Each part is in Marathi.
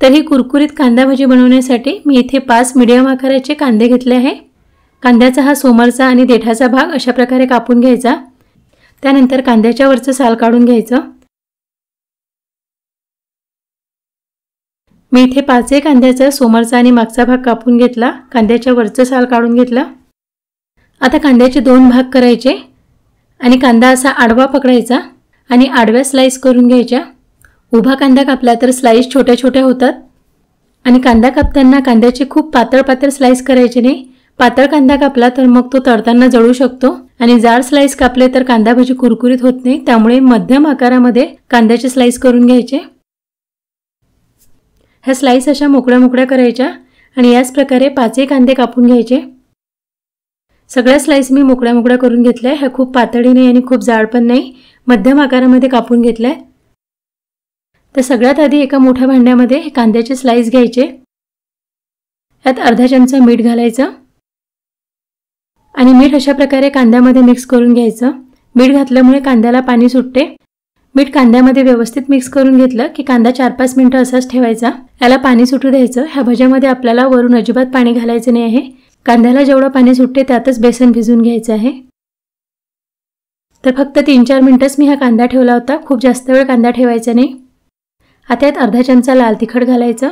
तर ही कुरकुरीत कांदा भजी बनवण्यासाठी मी इथे 5 मीडियम आकाराचे कांदे घेतले आहे। कांद्याचा हा सोमरचा आणि देठाचा भाग अशा प्रकारे कापून घ्यायचा। त्यानंतर कांद्याच्या वरचं साल काढून घ्यायचं। मी इथे 5 कांद्याचा सोमरचा आणि मागचा भाग कापून घेतला, कांद्याच्या वरचं साल काढून घेतला। आता कांद्याचे 2 भाग करायचे आणि कांदा असा आडवा पकडायचा आणि आडव्या स्लाइस करून घ्यायच्या। उभा कांदा कापला तर स्लाइस छोट्या छोट्या होतात आणि कांदा कापताना कांद्याचे खूप पातळ स्लाइस करायचे नाही। पातळ कांदा कापला तर मग तो तळताना जळू शकतो आणि जाड स्लाइस कापले तर कांदा भजी कुरकुरीत होत नाही। त्यामुळे मध्यम आकारामध्ये कांद्याचे स्लाइस करून घ्यायचे। ह्या स्लाइस अशा मोकळ्या करायच्या आणि याच प्रकारे 5 कांदे कापून घ्यायचे। सगळ्या स्लाइस मी मोकळ्या करून घेतल्या। ह्या खूप पातळी नाही आणि खूप जाड पण नाही, मध्यम आकारामध्ये कापून घेतल्या। तर सगळ्यात आधी एका मोठ्या भांड्यामध्ये हे कांद्याचे स्लाइस घ्यायचे। यात अर्धा चमचा मीठ घालायचं आणि मीठ अशा प्रकारे कांद्यामध्ये मिक्स करून घ्यायचं। मीठ घातल्यामुळे कांद्याला पाणी सुटते। मीठ कांद्यामध्ये व्यवस्थित मिक्स करून घेतलं की कांदा 4-5 मिनिटं असाच ठेवायचा, याला पाणी सुटू द्यायचं। ह्या भज्यामध्ये आपल्याला वरून अजिबात पाणी घालायचं नाही आहे। कांद्याला जेवढं पाणी सुटते त्यातच बेसन भिजवून घ्यायचं आहे। तर फक्त 3-4 मिनिटच मी हा कांदा ठेवला होता, खूप जास्त वेळ कांदा ठेवायचा नाही। आता यात अर्धा चमचा लाल तिखट घालायचं,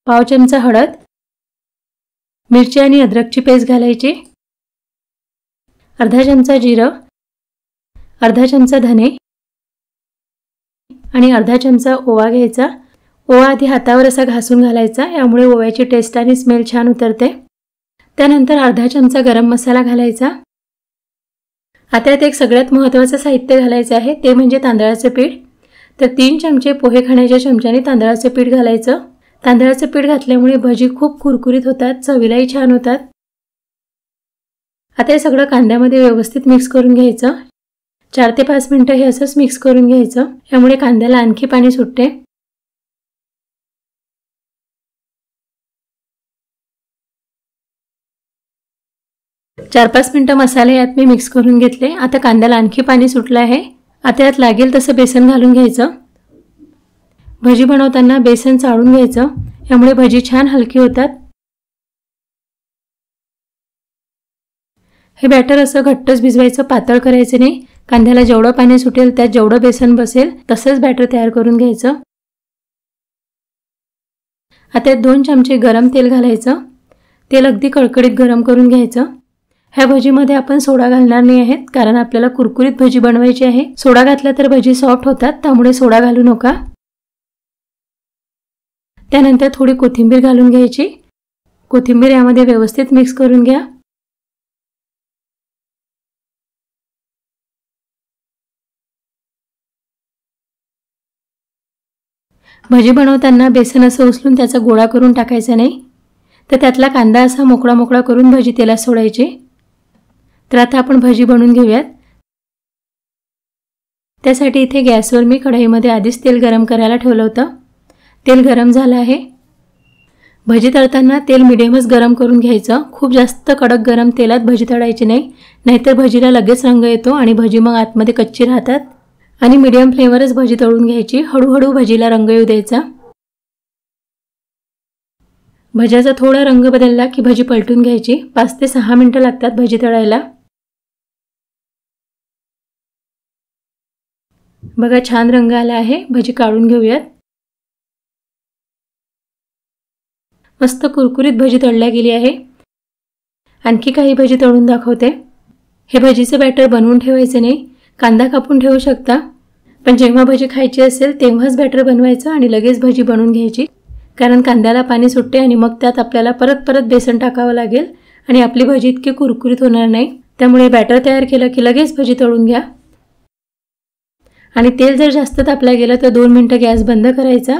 पाव चमचा हळद, मिरची आणि अद्रकची पेस्ट घालायची, अर्धा चमचा जिरं, अर्धा चमचा धने आणि अर्धा चमचा ओवा घ्यायचा। ओवा आधी हातावर असा घासून घालायचा, यामुळे ओव्याची टेस्ट आणि स्मेल छान उतरते। त्यानंतर अर्धा चमचा गरम मसाला घालायचा। आता यात एक सगळ्यात महत्त्वाचं साहित्य घालायचं आहे, ते म्हणजे तांदळाचं पीठ। तर 3 चमचे पोहे खाण्याच्या चमच्याने तांदळाचं पीठ घालायचं। तांदळाचं पीठ घातल्यामुळे भजी खूप कुरकुरीत होतात, चवीलाही छान होतात। आता हे सगळं कांद्यामध्ये व्यवस्थित मिक्स करून घ्यायचं। 4 ते 5 मिनिटं हे असंच मिक्स करून घ्यायचं, यामुळे कांद्याला आणखी पाणी सुटते। चार 5 मिनिटं मसाले यात मी मिक्स करून घेतले। आता कांद्याला आणखी पाणी सुटलं आहे। आता यात लागेल तसं बेसन घालून घ्यायचं। भजी बनवताना बेसन चाळून घ्यायचं, यामुळे भजी छान हलकी होतात। हे बॅटर असं घट्टच भिजवायचं, पातळ करायचं नाही। कांद्याला जेवढं पाणी सुटेल त्यात जेवढं बेसन बसेल तसंच बॅटर तयार करून घ्यायचं। आता यात 2 चमचे गरम तेल घालायचं। तेल अगदी कडकडीत गरम करून घ्यायचं। ह्या भजीमध्ये आपण सोडा घालणार नाही आहेत, कारण आपल्याला कुरकुरीत भजी बनवायची आहे। सोडा घातला तर भजी सॉफ्ट होतात, त्यामुळे सोडा घालू नका। त्यानंतर थोडी कोथिंबीर घालून घ्यायची। कोथिंबीर यामध्ये व्यवस्थित मिक्स करून घ्या। भजी बनवताना बेसन असं उचलून त्याचा गोळा करून टाकायचा नाही, तर त्यातला कांदा असा मोकळा करून भजी तेलात सोडायची। तर आता आपण भजी बनवून घेऊयात। त्यासाठी इथे गॅसवर मी कढईमध्ये आधीच तेल गरम करायला ठेवलं होतं। तेल गरम झालं आहे। भजी तळताना तेल मिडियमच गरम करून घ्यायचं, खूप जास्त कडक गरम तेलात भजी तळायची नाही, नाहीतर भजीला लगेच रंग येतो आणि भजी मग आतमध्ये कच्ची राहतात। आणि मीडियम फ्लेमवरच भजी तळून घ्यायची, हळूहळू भजीला रंग येऊ द्यायचा। भज्याचा थोडा रंग बदलला की भजी पलटून घ्यायची। 5 ते 6 मिनिटं लागतात भजी तळायला। बघा छान रंग आला आहे। भजी काढून घेऊयात। मस्त कुरकुरीत भजी तळल्या गेली आहे। आणखी काही भजी तळून दाखवते। हे भजीचं बॅटर बनवून ठेवायचं नाही, कांदा कापून ठेवू शकता, पण जेव्हा भजी खायची असेल तेव्हाच बॅटर बनवायचं आणि लगेच भजी बनवून घ्यायची, कारण कांद्याला पाणी सुटते आणि मग त्यात आपल्याला परत बेसन टाकावं लागेल आणि आपली भजी इतकी कुरकुरीत होणार नाही। त्यामुळे बॅटर तयार केलं की लगेच भजी तळून घ्या। आणि तेल जर जास्त तापलं गेलं तर 2 मिनिटं गॅस बंद करायचा,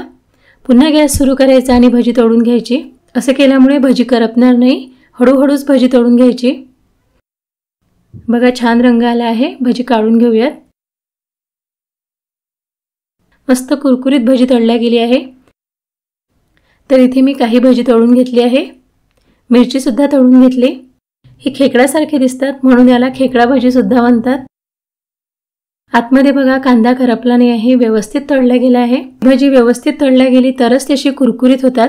पुन्हा गॅस सुरू करायचा आणि भजी तळून घ्यायची। असं केल्यामुळे भजी करपणार नाही, हळूहळूच भजी तळून घ्यायची। बघा छान रंग आला आहे। भजी काढून घेऊयात। मस्त कुरकुरीत भजी तळल्या गेली आहे। तर इथे मी काही भजी तळून घेतली आहे। मिरची सुद्धा तळून घेतली। ही खेकड्यासारखे दिसतात म्हणून याला खेकडा भजी सुद्धा म्हणतात। आतमध्ये बघा कांदा करपला नाही आहे, व्यवस्थित तळला गेला आहे। भजी व्यवस्थित तळल्या गेली तरच तशी कुरकुरीत होतात।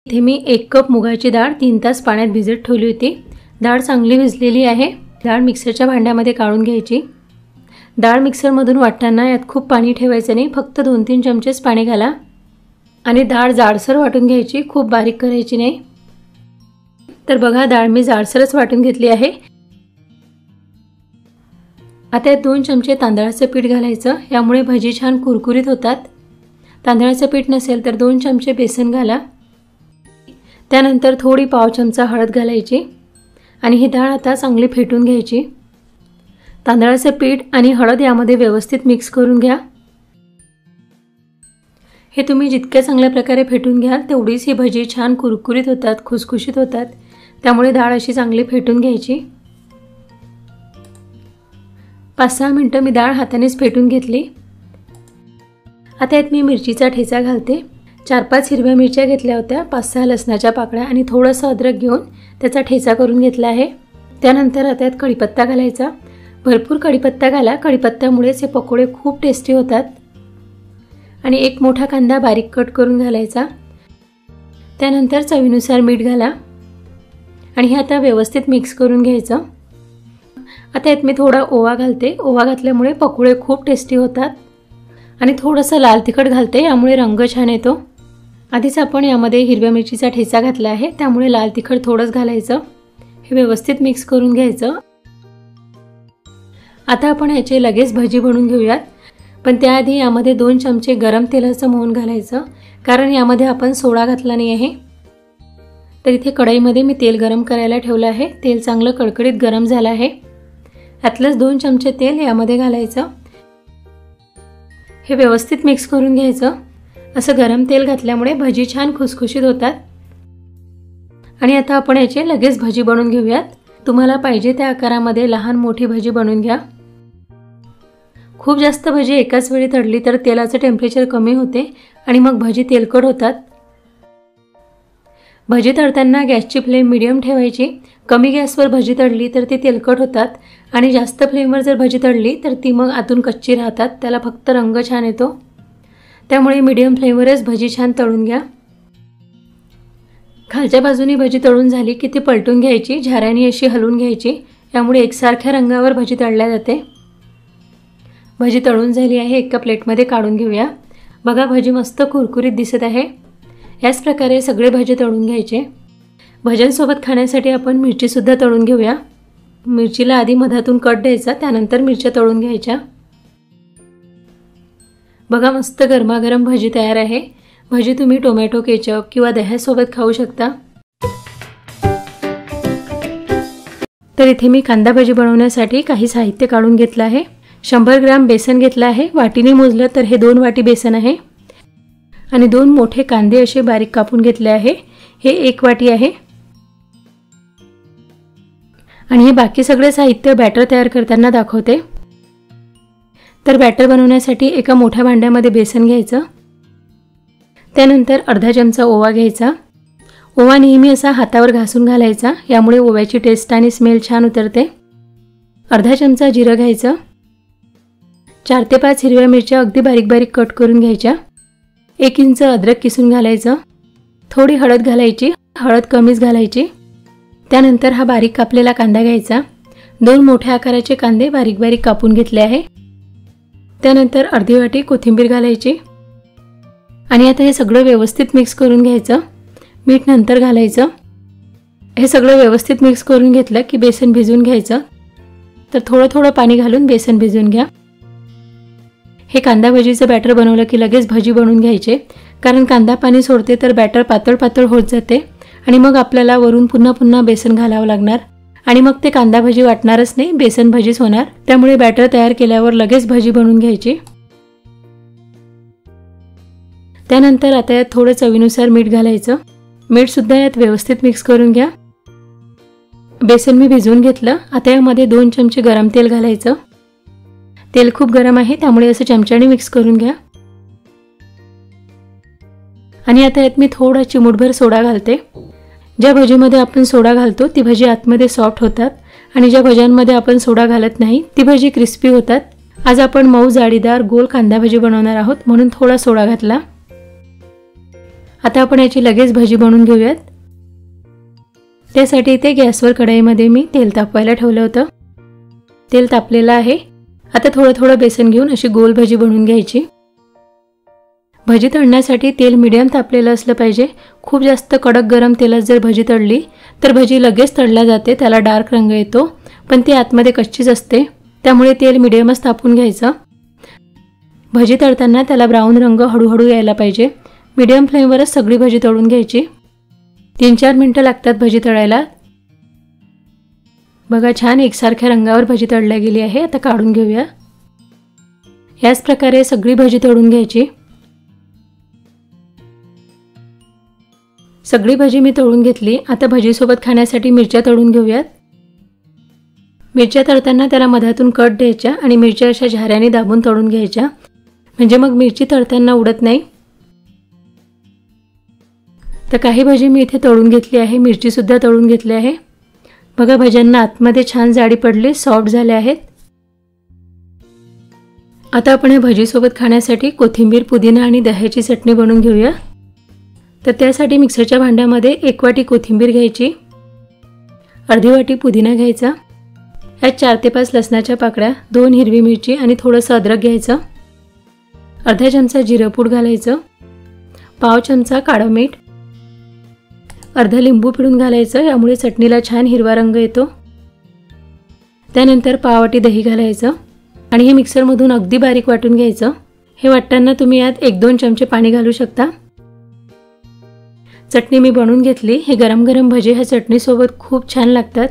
इथे मी 1 कप मुगाची डाळ 3 तास पाण्यात भिजत ठेवली होती। डाळ चांगली भिजलेली आहे। डाळ मिक्सरच्या भांड्यामध्ये काढून घ्यायची। डाळ मिक्सरमधून वाटताना यात खूप पाणी ठेवायचं नाही, फक्त 2-3 चमचेच पाणी घाला आणि डाळ जाडसर वाटून घ्यायची, खूप बारीक करायची नाही। तर बघा डाळ मी जाडसरच वाटून घेतली आहे। आता यात 2 चमचे तांदळाचं पीठ घालायचं, यामुळे भजी छान कुरकुरीत होतात। तांदळाचं पीठ नसेल तर 2 चमचे बेसन घाला। त्यानंतर थोडी पाव चमचा हळद घालायची आणि ही डाळ आता चांगली फेटून घ्यायची। तांदळाचे पीठ आणि हळद यामध्ये व्यवस्थित मिक्स करून घ्या। हे तुम्ही जितक्या चांगल्या प्रकारे फेटून घ्याल तेवढीच ही भजी छान कुरकुरीत होतात, खुसखुशीत होतात। त्यामुळे डाळ अशी चांगली फेटून घ्यायची। 5-6 मिनिटं मी डाळ हातानेच फेटून घेतली। आता यात मी मिरचीचा ठेचा घालते। 4-5 हिरव्या मिरच्या घेतल्या होत्या, 5-6 लसणाच्या पाकळ्या आणि थोडंसं अद्रक घेऊन त्याचा ठेचा करून घेतला आहे। त्यानंतर आता यात कढीपत्ता घालायचा। भरपूर कढीपत्ता घाला, कढीपत्त्यामुळेच हे पकोडे खूप टेस्टी होतात। आणि 1 मोठा कांदा बारीक कट करून घालायचा। त्यानंतर चवीनुसार मीठ घाला आणि हे आता व्यवस्थित मिक्स करून घ्यायचं। आता यात मी थोडा ओवा घालते। ओवा घातल्यामुळे पकोडे खूप टेस्टी होतात। आणि थोडंसं लाल तिखट घालते, यामुळे रंग छान येतो। आधीच आपण यामध्ये हिरव्या मिरचीचा ठेचा घातला आहे, त्यामुळे लाल तिखट थोडंच घालायचं। हे व्यवस्थित मिक्स करून घ्यायचं। आता आपण याचे लगेच भजी बनवून घेऊयात, पण त्याआधी यामध्ये 2 चमचे गरम तेलाचं मोहन घालायचं, कारण यामध्ये आपण सोडा घातला नाही आहे। तर इथे कढईमध्ये मी तेल गरम करायला ठेवलं आहे। तेल चांगलं कडकडीत गरम झालं आहे। यातलंच 2 चमचे तेल यामध्ये घालायचं। हे व्यवस्थित मिक्स करून घ्यायचं। असं गरम तेल घातल्यामुळे भजी छान खुसखुशीत होतात। आणि आता आपण याचे लगेच भजी बनवून घेऊयात। तुम्हाला पाहिजे त्या आकारामध्ये लहान मोठी भजी बनवून घ्या। खूप जास्त भजी एकाच वेळी तळली तर तेलाचं टेम्परेचर कमी होते आणि मग भजी तेलकट होतात। भजी तळताना गॅसची फ्लेम मीडियम ठेवायची। कमी गॅसवर भजी तळली तर ती तेलकट होतात आणि जास्त फ्लेमवर जर भजी तळली तर ती मग आतून कच्ची राहतात, त्याला फक्त रंग छान येतो। त्यामुळे मीडियम फ्लेमवरच भजी छान तळून घ्या। खालच्या बाजूनी भजी तळून झाली की ती पलटून घ्यायची, झाऱ्याने अशी हलवून घ्यायची, यामुळे एकसारख्या रंगावर भजी तळल्या जाते। भजी तळून झाली आहे, एका प्लेटमध्ये काढून घेऊया। बघा भजी मस्त कुरकुरीत दिसत आहे। याच प्रकारे सगळे भजी तळून घ्यायचे। भज्यांसोबत खाण्यासाठी आपण मिरची सुद्धा तळून घेऊया। मिरचीला आधी मधातून कट द्यायचा, त्यानंतर मिरच्या तळून घ्यायच्या। बघा मस्त गरमागरम भजी तयार आहे। भजी तुम्ही टोमॅटो केचप किंवा दह्यासोबत खाऊ शकता। तर इथे मी कांदा भजी बनवण्यासाठी काही साहित्य काढून घेतलं आहे। 100 ग्रॅम बेसन घेतलं आहे। वाटीने मोजलं तर हे 2 वाटी बेसन आहे। आणि 2 मोठे कांदे असे बारीक कापून घेतले आहे, हे 1 वाटी आहे। आणि हे बाकी सगळे साहित्य बॅटर तयार करताना दाखवते। तर बॅटर बनवण्यासाठी एका मोठ्या भांड्यामध्ये बेसन घ्यायचं। त्यानंतर अर्धा चमचा ओवा घ्यायचा। ओवा नेहमी असा हातावर घासून घालायचा, यामुळे ओव्याची टेस्ट आणि स्मेल छान उतरते। अर्धा चमचा जिरं घ्यायचं। 4 ते 5 हिरव्या मिरच्या अगदी बारीक बारीक कट करून घ्यायच्या। 1 इंच अद्रक किसून घालायचं। थोडी हळद घालायची, हळद कमीच घालायची। त्यानंतर हा बारीक कापलेला कांदा घ्यायचा। 2 मोठ्या आकाराचे कांदे बारीक बारीक कापून घेतले आहे। त्यानंतर अर्धी वाटी कोथिंबीर घालायची आणि आता हे सगळं व्यवस्थित मिक्स करून घ्यायचं। मीठ नंतर घालायचं। हे सगळं व्यवस्थित मिक्स करून घेतलं की बेसन भिजवून घ्यायचं। तर थोडं थोडं पाणी घालून बेसन भिजवून घ्या। हे कांदा भजीचं बॅटर बनवलं की लगेच भजी बनवून घ्यायचे, कारण कांदा पाणी सोडते तर बॅटर पातळ पातळ होत जाते आणि मग आपल्याला वरून पुन्हा पुन्हा बेसन घालावं लागणार आणि मग ते कांदा भजी वाटणारच नाही, बेसन भजीच होणार। त्यामुळे बॅटर तयार केल्यावर लगेच भजी बनवून घ्यायची। त्यानंतर आता यात थोडं चवीनुसार मीठ घालायचं। मीठ सुद्धा यात व्यवस्थित मिक्स करून घ्या। बेसन मी भिजवून घेतलं। आता यामध्ये 2 चमचे गरम तेल घालायचं। तेल खूप गरम आहे, त्यामुळे असं चमच्याने मिक्स करून घ्या। आणि आता यात मी थोडा चिमूटभर सोडा घालते। ज्या भजीमध्ये आपण सोडा घालतो ती भजी आतमध्ये सॉफ्ट होतात आणि ज्या भज्यांमध्ये आपण सोडा घालत नाही ती भजी क्रिस्पी होतात। आज आपण मऊ जाळीदार गोल कांदा भजी बनवणार आहोत म्हणून थोडा सोडा घातला। आता आपण याची लगेच भजी बनवून घेऊयात। त्यासाठी इथे गॅसवर कढईमध्ये मी तेल तापवायला ठेवलं होतं। तेल तापलेलं आहे। आता थोडं थोडं बेसन घेऊन अशी गोल भजी बनवून घ्यायची। भजी तळण्यासाठी तेल मीडियम तापलेलं असलं पाहिजे। खूप जास्त कडक गरम तेलात जर भजी तळली तर भजी लगेच तळल्या जाते, त्याला डार्क रंग येतो, पण ती आतमध्ये कच्चीच असते। त्यामुळे तेल मीडियमच तापून घ्यायचं। भजी तळताना त्याला ब्राऊन रंग हळूहळू यायला पाहिजे। मीडियम फ्लेमवरच सगळी भजी तळून घ्यायची। 3-4 मिनिटं लागतात भजी तळायला। बघा छान एकसारख्या रंगावर भजी तळल्या गेली आहे। आता काढून घेऊया। याच प्रकारे सगळी भजी तळून घ्यायची। सगळी भजी मी तळून घेतली। आता भजीसोबत खाण्यासाठी मिरच्या तळून घेऊयात। मिरच्या तळताना त्याला मधातून कट द्यायच्या आणि मिरच्या अशा झाऱ्याने दाबून तळून घ्यायच्या, म्हणजे मग मिरची तळताना उडत नाही। तर काही भजी मी इथे तळून घेतली आहे, मिरची सुद्धा तळून घेतली आहे। बघा भज्यांना आतमध्ये छान जाडी पडली, सॉफ्ट झाले आहेत। आता आपण हे भजीसोबत खाण्यासाठी कोथिंबीर, पुदिना आणि दह्याची चटणी बनवून घेऊया। तर त्यासाठी मिक्सरच्या भांड्यामध्ये 1 वाटी कोथिंबीर घ्यायची, अर्धी वाटी पुदिना घ्यायचा, यात 4 ते 5 लसणाच्या पाकळ्या, 2 हिरवी मिरची आणि थोडंसं अद्रक घ्यायचं, अर्धा चमचा जिरपूड घालायचं, पाव चमचा काळं मीठ, अर्धा लिंबू पिळून घालायचं, यामुळे चटणीला छान हिरवा रंग येतो। त्यानंतर पाव वाटी दही घालायचं आणि हे मिक्सरमधून अगदी बारीक वाटून घ्यायचं। हे वाटताना तुम्ही यात 1-2 चमचे पाणी घालू शकता। चटणी मी बनवून घेतली। हे गरम गरम भजी ह्या चटणीसोबत खूप छान लागतात।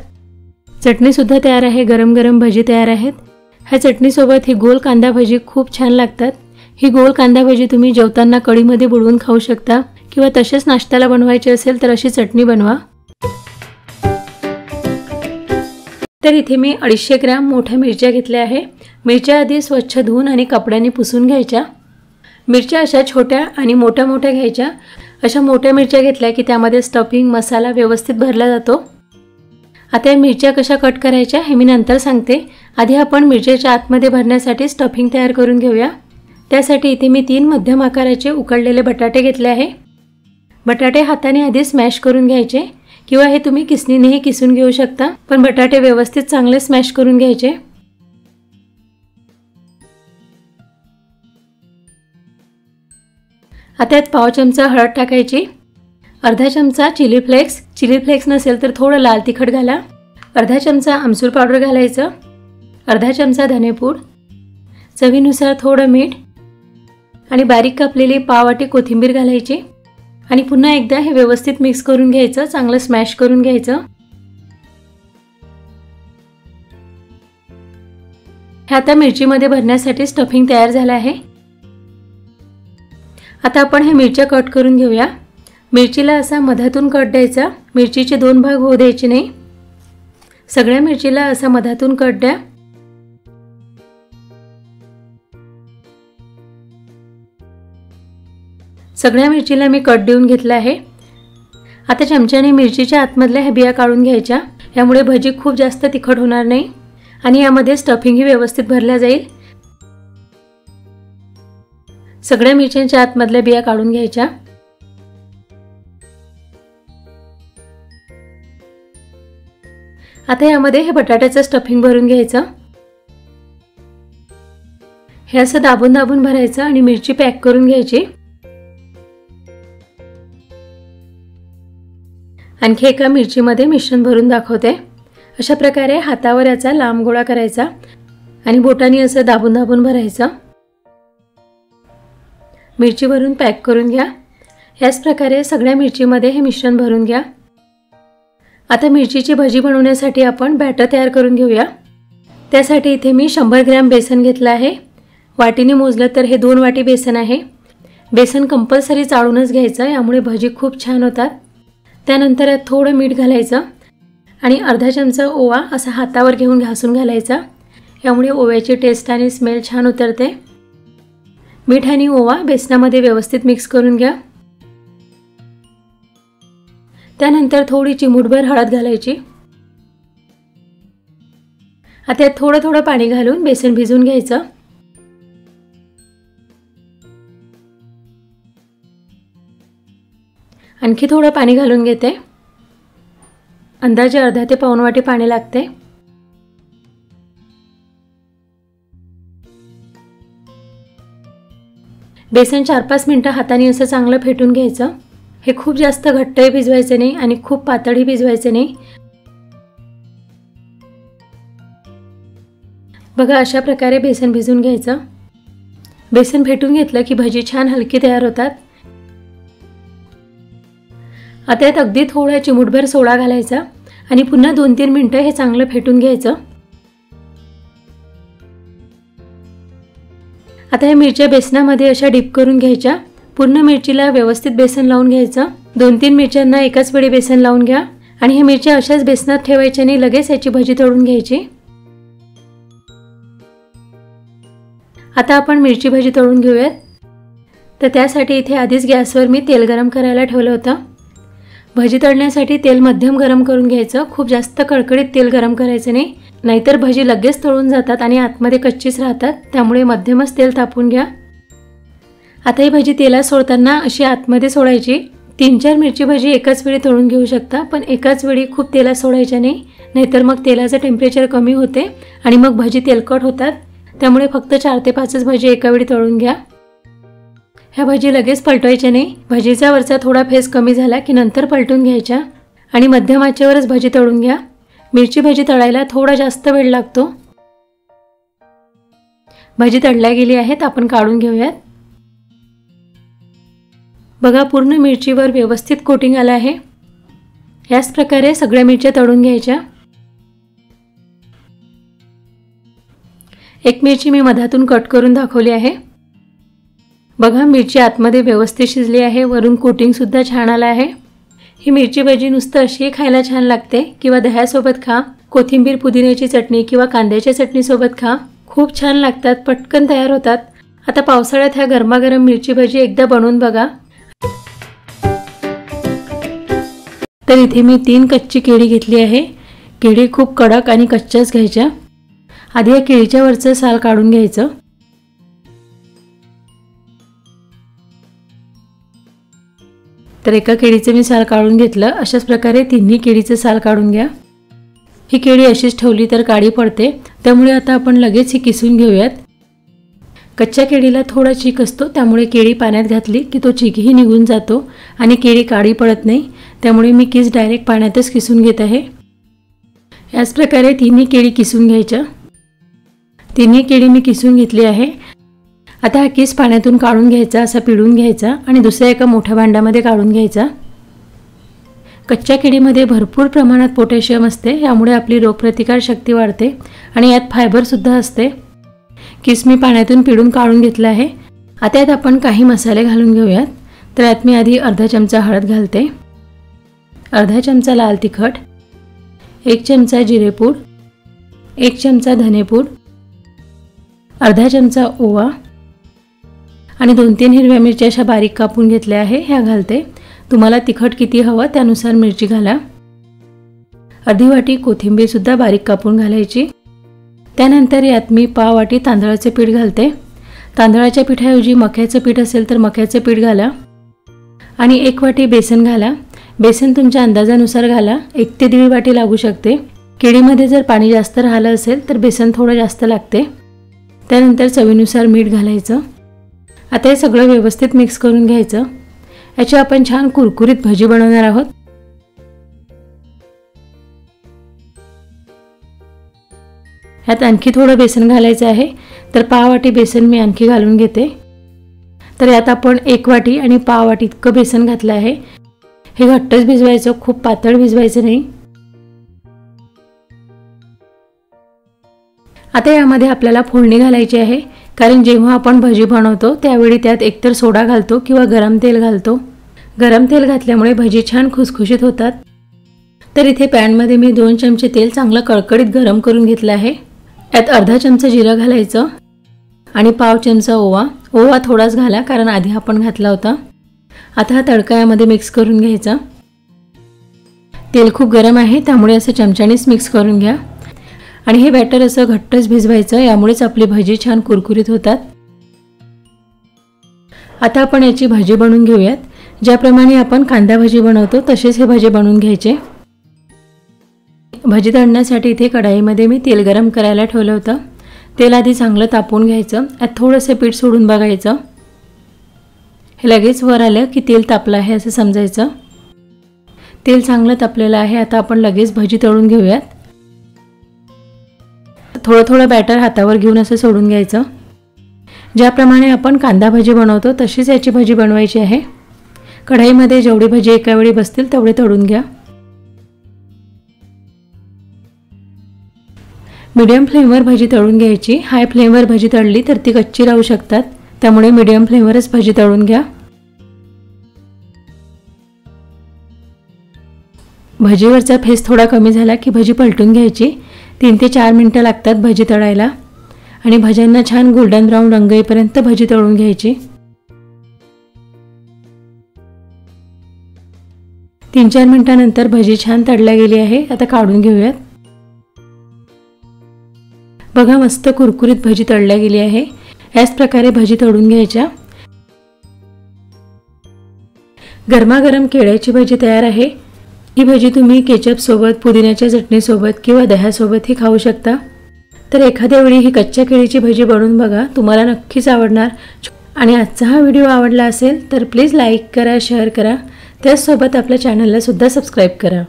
चटणी सुद्धा तयार आहे, गरम गरम भजी तयार आहेत। ह्या चटणीसोबत ही गोल कांदा भजी खूप छान लागतात। ही गोल कांदा भजी तुम्ही जेवताना कढीमध्ये बुडवून खाऊ शकता किंवा तसेच नाश्त्याला बनवायची असेल तर अशी चटणी बनवा। तर इथे मी 250 ग्रॅम मोठ्या मिरच्या घेतल्या आहे। मिरच्या आधी स्वच्छ धुवून आणि कपड्याने पुसून घ्यायच्या। मिरच्या अशा छोट्या आणि मोठ्या मोठ्या घ्यायच्या। अशा मोठ्या मिरच्या घेतल्या की त्यामध्ये स्टफिंग मसाला व्यवस्थित भरला जातो। आता या मिरच्या कशा कट करायच्या हे मी नंतर सांगते। आधी आपण मिरच्याच्या आतमध्ये भरण्यासाठी स्टफिंग तयार करून घेऊया। त्यासाठी इथे मी 3 मध्यम आकाराचे उकडलेले बटाटे घेतले आहे। बटाटे हाताने आधी स्मॅश करून घ्यायचे किंवा हे तुम्ही किसणीनेही किसून घेऊ शकता, पण बटाटे व्यवस्थित चांगले स्मॅश करून घ्यायचे। आता यात पाव चमचा हळद टाकायची, अर्धा चमचा चिली फ्लेक्स नसेल तर थोडं लाल तिखट घाला, अर्धा चमचा आमचूर पावडर घालायचं, अर्धा चमचा धनेपूड, चवीनुसार थोडं मीठ आणि बारीक कापलेली पाव वाटी कोथिंबीर घालायची आणि पुन्हा एकदा हे व्यवस्थित मिक्स करून घ्यायचं, चांगलं स्मॅश करून घ्यायचं। हे आता मिरचीमध्ये भरण्यासाठी स्टफिंग तयार झालं आहे। आता आपण हे मिरच्या कट करून घेऊया। मिरचीला असा मधातून कट द्यायचा, मिरचीचे 2 भाग होऊ द्यायचे नाही। सगळ्या मिरचीला असा मधातून कट द्या। सगळ्या मिरचीला मी कट देऊन घेतला आहे। आता चमच्याने मिरचीच्या आतमधल्या ह्या बिया काढून घ्यायच्या, यामुळे भजी खूप जास्त तिखट होणार नाही आणि यामध्ये स्टफिंगही व्यवस्थित भरल्या जाईल। सगळ्या मिरच्यांच्या आतमधल्या बिया काढून घ्यायच्या। आता यामध्ये हे बटाट्याचं स्टफिंग भरून घ्यायचं। हे असं दाबून दाबून भरायचं आणि मिरची पॅक करून घ्यायची। आणखी एका मिरचीमध्ये मिश्रण भरून दाखवते। अशा प्रकारे हातावर याचा लांब गोळा करायचा आणि बोटांनी असं दाबून दाबून भरायचं। मिरची भरून पॅक करून घ्या। याच प्रकारे सगळ्या मिरचीमध्ये हे मिश्रण भरून घ्या। आता मिरचीची भजी बनवण्यासाठी आपण बॅटर तयार करून घेऊया। त्यासाठी इथे मी 100 ग्रॅम बेसन घेतलं आहे। वाटीने मोजलं तर हे 2 वाटी बेसन आहे। बेसन कंपल्सरी चाळूनच घ्यायचं, यामुळे भजी खूप छान होतात। त्यानंतर यात थोडं मीठ घालायचं आणि अर्धा चमचा ओवा असा हातावर घेऊन घासून घालायचा, यामुळे ओव्याची टेस्ट आणि स्मेल छान उतरते। मीठ आणि ओवा बेसनामध्ये व्यवस्थित मिक्स करून घ्या। त्यानंतर थोडी चिमूटभर हळद घालायची। आता यात थोडं थोडं पाणी घालून बेसन भिजवून घ्यायचं। आणखी थोडं पाणी घालून घेते। अंदाजे अर्धा ते पाऊण वाटी पाणी लागते। बेसन 4-5 मिनिटं हाताने असं चांगलं फेटून घ्यायचं। हे खूप जास्त घट्टही भिजवायचे नाही आणि खूप पातळही भिजवायचे नाही। बघा अशा प्रकारे बेसन भिजवून घ्यायचं। बेसन फेटून घेतलं की भजी छान हलकी तयार होतात। आता यात अगदी थोडा चिमूटभर सोडा घालायचा आणि पुन्हा 2-3 मिनिटं हे चांगलं फेटून घ्यायचं। आता या मिरच्या बेसनामध्ये अशा डिप करून घ्यायच्या। पूर्ण मिरचीला व्यवस्थित बेसन लावून घ्यायचं। 2-3 मिरच्यांना एकाच वेळी बेसन लावून घ्या आणि हे मिरच्या अशाच बेसनात ठेवायच्या नाही, लगेच याची भजी तळून घ्यायची। आता आपण मिरची भजी तळून घेऊयात। तर त्यासाठी इथे आधीच गॅसवर मी तेल गरम करायला ठेवलं होतं। भजी तळण्यासाठी तेल मध्यम गरम करून घ्यायचं। खूप जास्त कडकडीत तेल गरम करायचं नाही, नाहीतर भजी लगेच तळून जातात आणि आतमध्ये कच्चीच राहतात। त्यामुळे मध्यमच तेल तापवून घ्या। आता ही भजी तेलात सोडताना अशी आतमध्ये सोडायची। 3-4 मिरची भजी एकाच वेळी तळून घेऊ शकता, पण एकाच वेळी खूप तेलात सोडायच्या नाही, नाहीतर मग तेलाचं टेम्परेचर कमी होते आणि मग भजी तेलकट होतात। त्यामुळे फक्त 4 ते 5च भजी एका वेळी तळून घ्या। ह्या भजी लगेच पलटवायच्या नाही। भजीचा वरचा थोडा फेस कमी झाला की नंतर पलटून घ्यायच्या आणि मध्यम आचेवरच भजी तळून घ्या। मिरची भजी तळायला थोडा जास्त वेळ लागतो। भजी तळल्या गेली आहेत, आपण काढून घेऊयात। बघा पूर्ण मिरचीवर व्यवस्थित कोटिंग आलं आहे। याच प्रकारे सगळ्या मिरच्या तळून घ्यायच्या। एक मिरची मी मधातून कट करून दाखवली आहे। बघा मिरची आतमध्ये व्यवस्थित शिजली आहे, वरून कोटिंग सुद्धा छान आलं आहे। ही मिरची भजी नुसतं अशी खायला छान लागते किंवा दह्यासोबत खा, कोथिंबीर पुदिन्याची चटणी किंवा कांद्याच्या चटणीसोबत खा, खूप छान लागतात, पटकन तयार होतात। आता पावसाळ्यात ह्या गरमागरम मिरची भजी एकदा बनवून बघा। तर इथे मी 3 कच्ची केळी घेतली आहे। केळी खूप कडक आणि कच्च्याच घ्यायच्या। आधी या केळीच्या वरचं साल काढून घ्यायचं। तर एका केळीचं मी साल काढून घेतलं। अशाच प्रकारे तिन्ही केळीचं साल काढून घ्या। ही केळी अशीच ठेवली तर काळी पडते, त्यामुळे आता आपण लगेच ही किसून घेऊयात। कच्च्या केळीला थोडा चीक असतो, त्यामुळे केळी पाण्यात घातली की तो चीकही निघून जातो आणि केळी काळी पडत नाही। त्यामुळे मी किस डायरेक्ट पाण्यातच किसून घेत आहे। याच प्रकारे तिन्ही केळी किसून घ्यायच्या। तिन्ही केळी मी किसून घेतली आहे। आता हा किस पाण्यातून काढून घ्यायचा, असा पिळून घ्यायचा आणि दुसऱ्या एका मोठ्या भांड्यामध्ये काढून घ्यायचा। कच्च्या केळीमध्ये भरपूर प्रमाणात पोटॅशियम असते, यामुळे आपली रोगप्रतिकार शक्ती वाढते आणि यात फायबर सुद्धा असते। किस मी पाण्यातून पिळून काढून घेतला आहे। आता यात आपण काही मसाले घालून घेऊयात। तर यात मी आधी अर्धा चमचा हळद घालते, अर्धा चमचा लाल तिखट, 1 चमचा जिरेपूड, 1 चमचा धनेपूड, अर्धा चमचा ओवा आणि 2-3 हिरव्या मिरच्या अशा बारीक कापून घेतल्या आहे, ह्या घालते। तुम्हाला तिखट किती हवं त्यानुसार मिरची घाला। अर्धी वाटी कोथिंबीर सुद्धा बारीक कापून घालायची। त्यानंतर यात मी पाव वाटी तांदळाचे पीठ घालते। तांदळाच्या पिठाऐवजी मक्याचं पीठ असेल तर मक्याचं पीठ घाला आणि 1 वाटी बेसन घाला। बेसन तुमच्या अंदाजानुसार घाला, 1 ते 1.5 वाटी लागू शकते। केळीमध्ये जर पाणी जास्त राहिलं असेल तर बेसन थोडं जास्त लागते। त्यानंतर चवीनुसार मीठ घालायचं। आता हे सगळं व्यवस्थित मिक्स करून घ्यायचं। याची आपण छान कुरकुरीत भजी बनवणार आहोत। यात आणखी थोडं बेसन घालायचं आहे, तर पाव वाटी बेसन मी आणखी घालून घेते। तर यात आपण 1 वाटी आणि पाव वाटी इतकं बेसन घातलं आहे। हे घट्टच भिजवायचं, खूप पातळ भिजवायचं नाही। आता यामध्ये आपल्याला फोडणी घालायची आहे, कारण जेव्हा आपण भजी बनवतो त्यावेळी त्यात एकतर सोडा घालतो किंवा गरम तेल घालतो। गरम तेल घातल्यामुळे भजी छान खुसखुशीत होतात। तर इथे पॅनमध्ये मी 2 चमचे तेल चांगलं कळकळीत गरम करून घेतलं आहे। यात अर्धा चमचा जिरं घालायचं आणि पाव चमचा ओवा। ओवा थोडाच घाला, कारण आधी आपण घातला होता। आता हा तडका यामध्ये मिक्स करून घ्यायचा। तेल खूप गरम आहे, त्यामुळे असं चमच्यानेच मिक्स करून घ्या आणि हे बॅटर असं घट्टच भिजवायचं, यामुळेच आपली भजी छान कुरकुरीत होतात। आता आपण याची भाजी बनवून घेऊयात। ज्याप्रमाणे आपण कांदा भजी बनवतो तसेच हे भजी बनवून घ्यायचे। भजी तळण्यासाठी इथे कढाईमध्ये मी तेल गरम करायला ठेवलं होतं। तेल आधी चांगलं तापवून घ्यायचं। यात थोडंसं पीठ सोडून बघायचं। हे लगेच वर आलं की तेल तापलं आहे असं समजायचं। तेल चांगलं तापलेलं आहे। आता आपण लगेच भजी तळून घेऊयात। थोडं थोडं बॅटर हातावर घेऊन असं सोडून घ्यायचं। ज्याप्रमाणे आपण कांदा भजी बनवतो तशीच याची भजी बनवायची आहे। कढईमध्ये जेवढी भजी एका वेळी बसतील तेवढे तळून घ्या। मीडियम फ्लेमवर भजी तळून घ्यायची। हाय फ्लेमवर भजी तळली तर ती कच्ची राहू शकतात, त्यामुळे मीडियम फ्लेमवरच भजी तळून घ्या। भजीवरचा फेस थोडा कमी झाला की भजी पलटून घ्यायची। 3 ते 4 मिनिटं लागतात भजी तळायला आणि भज्यांना छान गोल्डन ब्राऊन रंग येईपर्यंत भजी तळून घ्यायची। 3-4 मिनिटांनंतर भजी छान तळल्या गेली आहे। आता काढून घेऊयात। बघा मस्त कुरकुरीत भजी तळल्या गेली आहे। याच प्रकारे भजी तळून घ्यायच्या। गरमागरम केळ्याची भजी तयार आहे। ही भजी तुम्ही केचप सोबत, पुदिन्याच्या चटणी सोबत किंवा दह्यासोबत ही खाऊ शकता। तर एखाद्या वेळी ही कच्च्या केळीची भजी बनवून बघा, तुम्हाला नक्कीच आवडणार। आणि आजचा हा व्हिडिओ आवडला असेल तर प्लीज लाईक करा, शेअर करा, त्याचसोबत आपल्या चॅनलला सुद्धा सबस्क्राईब करा।